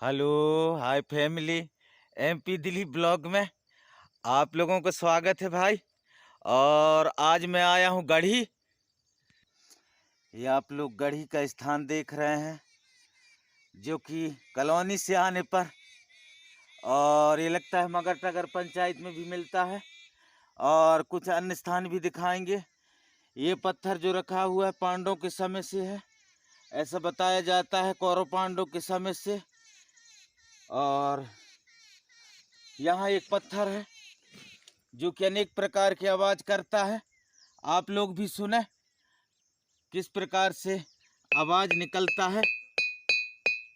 Hello. हाय family. MP Dilip blog में आप लोगों का स्वागत है भाई। और आज मैं आया हूँ गढ़ी। ये आप लोग गढ़ी का स्थान देख रहे हैं, जो कि कॉलोनी से आने पर, और ये लगता है मगर टगर पंचायत में भी मिलता है। और कुछ अन्य स्थान भी दिखाएंगे। ये पत्थर जो रखा हुआ है पांडवों के समय से है, ऐसा बताया जाता है, कौरव पांडवों के समय से। और यहाँ एक पत्थर है जो कि अनेक प्रकार की आवाज करता है। आप लोग भी सुने किस प्रकार से आवाज निकलता है।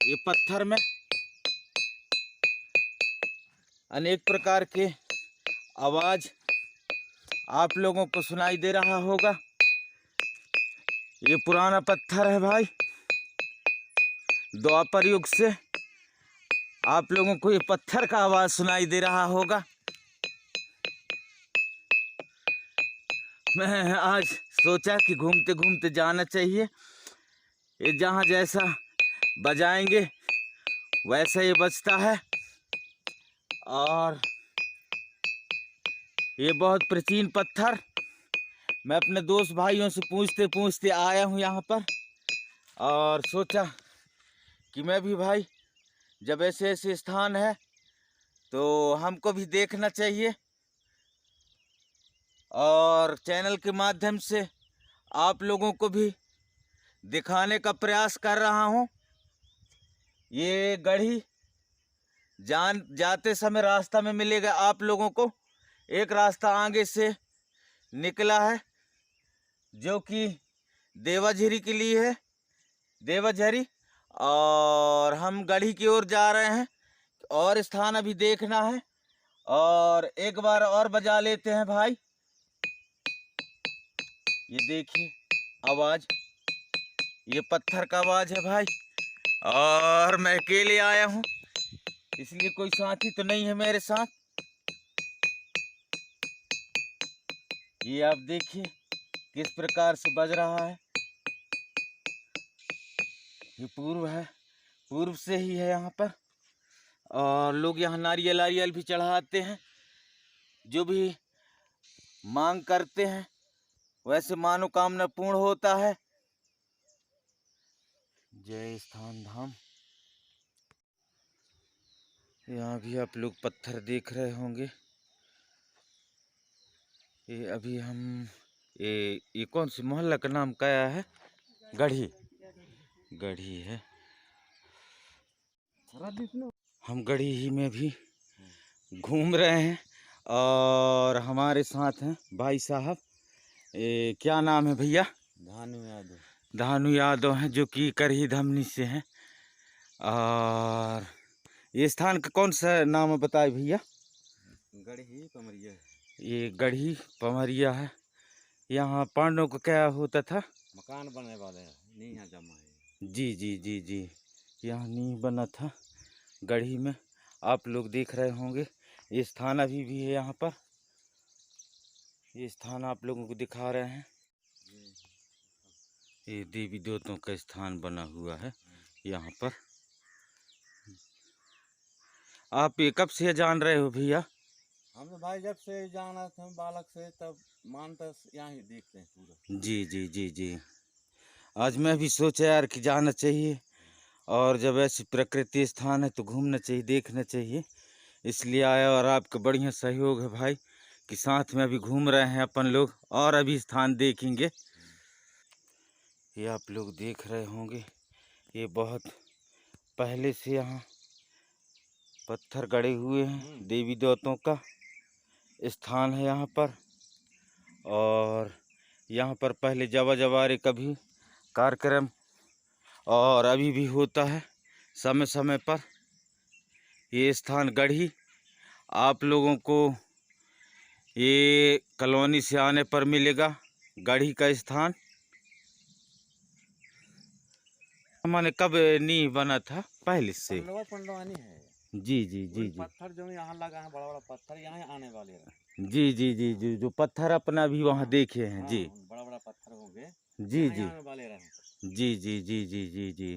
ये पत्थर में अनेक प्रकार के आवाज आप लोगों को सुनाई दे रहा होगा। ये पुराना पत्थर है भाई, द्वापर युग से आप लोगों को ये पत्थर का आवाज सुनाई दे रहा होगा। मैं आज सोचा कि घूमते घूमते जाना चाहिए। ये जहाँ जैसा बजाएंगे वैसा ये बजता है। और ये बहुत प्राचीन पत्थर, मैं अपने दोस्त भाइयों से पूछते पूछते आया हूँ यहाँ पर। और सोचा कि मैं भी भाई, जब ऐसे ऐसे स्थान है तो हमको भी देखना चाहिए। और चैनल के माध्यम से आप लोगों को भी दिखाने का प्रयास कर रहा हूँ। ये गढ़ी जाते समय रास्ता में मिलेगा आप लोगों को। एक रास्ता आगे से निकला है जो कि देवाझरी के लिए है, देवाझरी। और हम गढ़ी की ओर जा रहे हैं, और स्थान अभी देखना है। और एक बार और बजा लेते हैं भाई। ये देखिए आवाज, ये पत्थर का आवाज है भाई। और मैं अकेले आया हूँ, इसलिए कोई साथी तो नहीं है मेरे साथ। ये आप देखिए किस प्रकार से बज रहा है। ये पूर्व है, पूर्व से ही है यहाँ पर। और लोग यहाँ नारियल नारियल भी चढ़ाते हैं, जो भी मांग करते हैं वैसे मनोकामना पूर्ण होता है। जय स्थान धाम। यहाँ भी आप लोग पत्थर देख रहे होंगे। ये अभी हम ये कौन सी मोहल्ला का नाम क्या है? गढ़ी, गढ़ी है। हम गढ़ी ही में भी घूम रहे हैं, और हमारे साथ हैं भाई साहब। ये क्या नाम है भैया? धानु यादव। धानु यादव हैं, जो कि करही धमनी से हैं। और ये स्थान का कौन सा नाम बताए भैया? गढ़ी पमरिया। ये गढ़ी पमरिया है। यहाँ पांडवों को क्या होता था? मकान बनने वाले हैं, नहीं यहाँ जमा है। जी जी जी जी, यहाँ नींव बना था गढ़ी में। आप लोग देख रहे होंगे ये स्थान अभी भी है यहाँ पर। ये स्थान आप लोगों को दिखा रहे हैं। ये देवी देवताओं का स्थान बना हुआ है यहाँ पर। आप ये कब से जान रहे हो भैया? हम तो भाई जब से जाना था बालक से, तब मानता यहाँ ही देखते हैं पूरा। जी जी जी जी। आज मैं भी सोचा यार कि जाना चाहिए, और जब ऐसी प्रकृति स्थान है तो घूमना चाहिए, देखना चाहिए, इसलिए आया। और आपका बढ़िया सहयोग है भाई कि साथ में अभी घूम रहे हैं अपन लोग, और अभी स्थान देखेंगे। ये आप लोग देख रहे होंगे, ये बहुत पहले से यहाँ पत्थर गड़े हुए हैं। देवी देवताओं का स्थान है यहाँ पर। और यहाँ पर पहले जवा जवारे का भी कार्यक्रम और अभी भी होता है समय समय पर। ये स्थान गढ़ी आप लोगों को ये कॉलोनी से आने पर मिलेगा, गढ़ी का स्थान। मैंने कब नींव बना था? पहले से। पंडवानी है। जी जी जी जी। पत्थर जो यहाँ लगा है, बड़ा बड़ा पत्थर यहाँ आने वाले हैं। जी जी जी जी, जो पत्थर अपना भी वहाँ देखे हैं। जी बड़ा बड़ा पत्थर होंगे, जी जी आने वाले रहे। जी जी जी जी जी जी।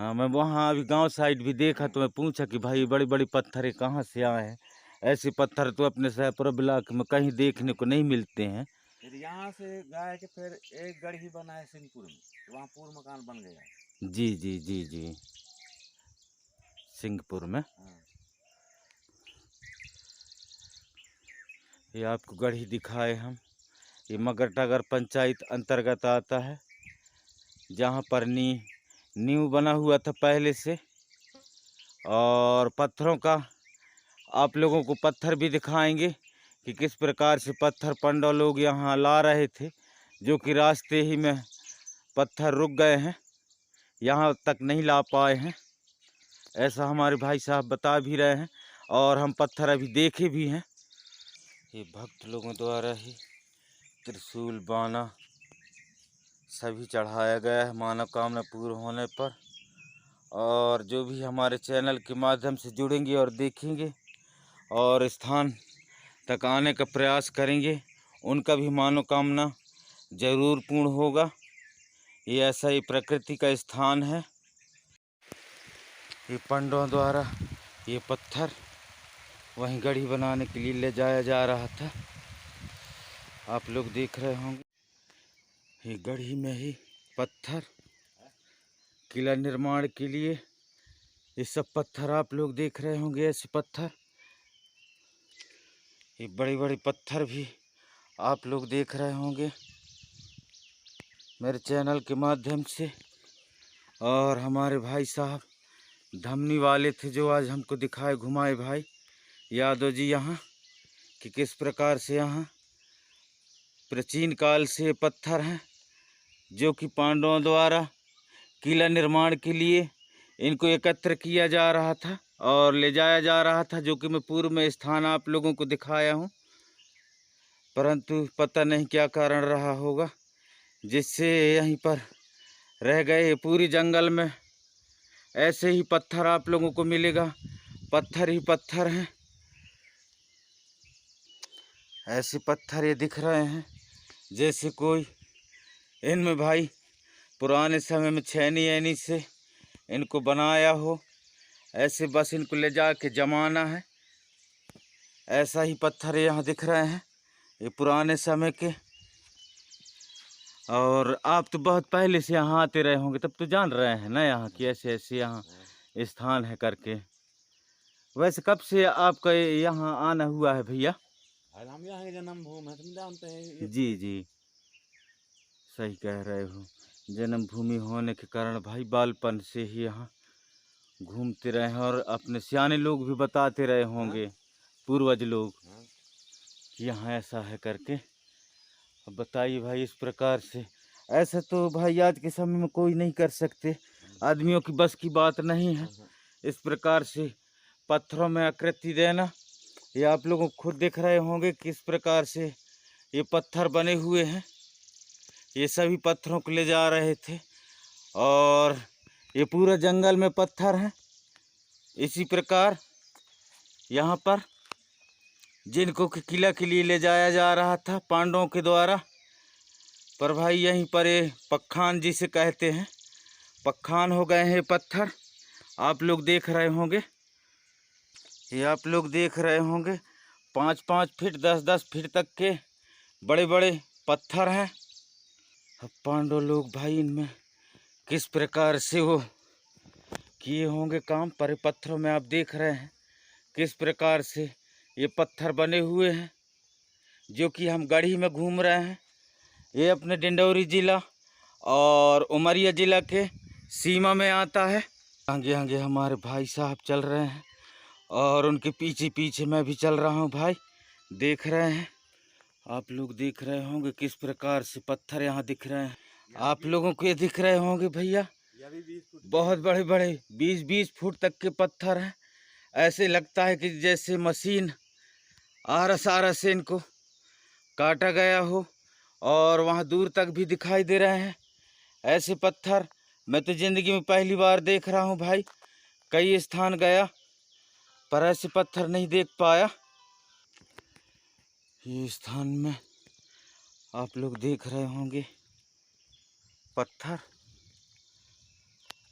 हाँ, मैं वहाँ अभी गांव साइड भी देखा तो मैं पूछा कि भाई बड़ी बड़ी पत्थर ये कहाँ से आए हैं। ऐसे पत्थर तो अपने सहपुर इलाके में कहीं देखने को नहीं मिलते हैं। फिर यहाँ से गए कि फिर एक गढ़ी बना है सिंहपुर में, वहाँ पूर्व मकान बन गया है। जी जी जी जी, सिंहपुर में। हाँ। ये आपको गढ़ी दिखाए हम। ये मगरटागर पंचायत अंतर्गत आता है, जहाँ पर नींव बना हुआ था पहले से। और पत्थरों का आप लोगों को पत्थर भी दिखाएंगे कि किस प्रकार से पत्थर पंडा लोग यहाँ ला रहे थे, जो कि रास्ते ही में पत्थर रुक गए हैं, यहाँ तक नहीं ला पाए हैं। ऐसा हमारे भाई साहब बता भी रहे हैं और हम पत्थर अभी देखे भी हैं। ये भक्त लोगों द्वारा ही त्रिशूल बाना सभी चढ़ाया गया है मनोकामना पूर्ण होने पर। और जो भी हमारे चैनल के माध्यम से जुड़ेंगे और देखेंगे और स्थान तक आने का प्रयास करेंगे, उनका भी मनोकामना जरूर पूर्ण होगा। ये ऐसा ही प्रकृति का स्थान है। ये पंडों द्वारा ये पत्थर वहीं गढ़ी बनाने के लिए ले जाया जा रहा था, आप लोग देख रहे होंगे। ये गढ़ी में ही पत्थर किला निर्माण के लिए, ये सब पत्थर आप लोग देख रहे होंगे। ऐसे पत्थर, ये बड़े बड़े पत्थर भी आप लोग देख रहे होंगे मेरे चैनल के माध्यम से। और हमारे भाई साहब धमनी वाले थे जो आज हमको दिखाए घुमाए भाई यादव जी यहाँ, कि किस प्रकार से यहाँ प्राचीन काल से पत्थर हैं, जो कि पांडवों द्वारा किला निर्माण के लिए इनको एकत्र किया जा रहा था और ले जाया जा रहा था, जो कि मैं पूर्व में स्थान आप लोगों को दिखाया हूँ। परंतु पता नहीं क्या कारण रहा होगा जिससे यहीं पर रह गए। पूरी जंगल में ऐसे ही पत्थर आप लोगों को मिलेगा, पत्थर ही पत्थर हैं। ऐसे पत्थर ये दिख रहे हैं जैसे कोई इनमें भाई पुराने समय में छेनी ऐनी से इनको बनाया हो, ऐसे बस इनको ले जा के जमाना है। ऐसा ही पत्थर यहाँ दिख रहे हैं, ये पुराने समय के। और आप तो बहुत पहले से यहाँ आते रहे होंगे, तब तो जान रहे हैं ना यहाँ की ऐसे ऐसे यहाँ स्थान है करके। वैसे कब से आपका यहाँ आना हुआ है भैया? और हम यहाँ के जन्मभूमि है, तुम जानते हैं ये जी जी, सही कह रहे हो। जन्मभूमि होने के कारण भाई बालपन से ही यहाँ घूमते रहे हैं और अपने सियाने लोग भी बताते रहे होंगे, पूर्वज लोग, हाँ। कि यहाँ ऐसा है करके। अब बताइए भाई, इस प्रकार से ऐसा तो भाई आज के समय में कोई नहीं कर सकते, आदमियों की बस की बात नहीं है इस प्रकार से पत्थरों में आकृति देना। ये आप लोगों को खुद देख रहे होंगे किस प्रकार से ये पत्थर बने हुए हैं। ये सभी पत्थरों को ले जा रहे थे और ये पूरा जंगल में पत्थर हैं। इसी प्रकार यहाँ पर जिनको कि किला के लिए ले जाया जा रहा था पांडवों के द्वारा, पर भाई यहीं पर ये पखान जिसे कहते हैं, पखान हो गए हैं पत्थर। आप लोग देख रहे होंगे, ये आप लोग देख रहे होंगे 5-5 फीट 10-10 फीट तक के बड़े बड़े पत्थर हैं। अब पांडव लोग भाई इनमें किस प्रकार से वो किए होंगे काम, पर पत्थरों में आप देख रहे हैं किस प्रकार से ये पत्थर बने हुए हैं, जो कि हम गढ़ी में घूम रहे हैं। ये अपने डिंडौरी जिला और उमरिया जिला के सीमा में आता है। आगे आगे हमारे भाई साहब चल रहे हैं और उनके पीछे पीछे मैं भी चल रहा हूँ भाई, देख रहे हैं। आप लोग देख रहे होंगे किस प्रकार से पत्थर यहाँ दिख रहे हैं। आप लोगों को ये दिख रहे होंगे भैया, ये भी 20 फुट बहुत बड़े बड़े 20-20 फुट तक के पत्थर हैं। ऐसे लगता है कि जैसे मशीन आरस आरस से इनको काटा गया हो, और वहाँ दूर तक भी दिखाई दे रहे हैं ऐसे पत्थर। मैं तो ज़िंदगी में पहली बार देख रहा हूँ भाई, कई स्थान गया पर ऐसे पत्थर नहीं देख पाया। ये स्थान में आप लोग देख रहे होंगे पत्थर,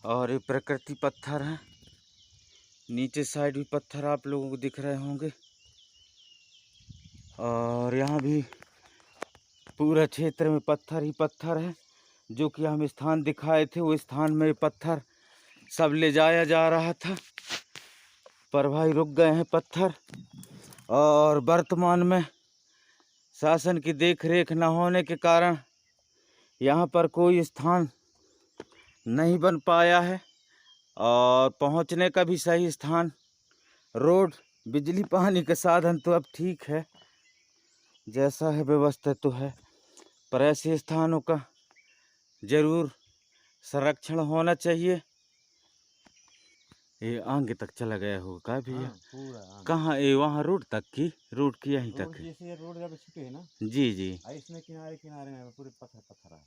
और ये प्रकृति पत्थर हैं। नीचे साइड भी पत्थर आप लोगों को दिख रहे होंगे। और यहाँ भी पूरा क्षेत्र में पत्थर ही पत्थर है। जो कि हम स्थान दिखाए थे वो स्थान में पत्थर सब ले जाया जा रहा था, पर भाई रुक गए हैं पत्थर। और वर्तमान में शासन की देख रेख न होने के कारण यहाँ पर कोई स्थान नहीं बन पाया है। और पहुँचने का भी सही स्थान, रोड, बिजली, पानी के साधन तो अब ठीक है, जैसा है व्यवस्था तो है, पर ऐसे स्थानों का जरूर संरक्षण होना चाहिए। ये आगे तक चला गया होगा का भैया? हाँ, पूरा आगे। कहाँ? ये वहाँ रोड तक की यहीं रोड तक है? जैसे ये रोड जब छुपे है ना, जी जी। इसमें किनारे किनारे में पूरे पत्थर पत्थर है।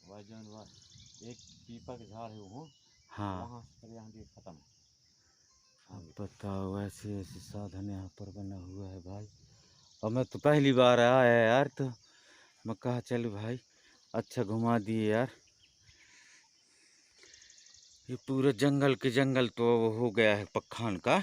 वह जौन वह एक पीपा के झाड़ है वो, हाँ वहाँ से यहाँ के खत्म। अब बताओ, ऐसे ऐसे साधन यहाँ पर बना हुआ है भाई। और मैं तो पहली बार आया यार, तो मैं कहा चल भाई अच्छा घुमा दिए यार। ये पूरे जंगल के जंगल तो हो गया है पखान का।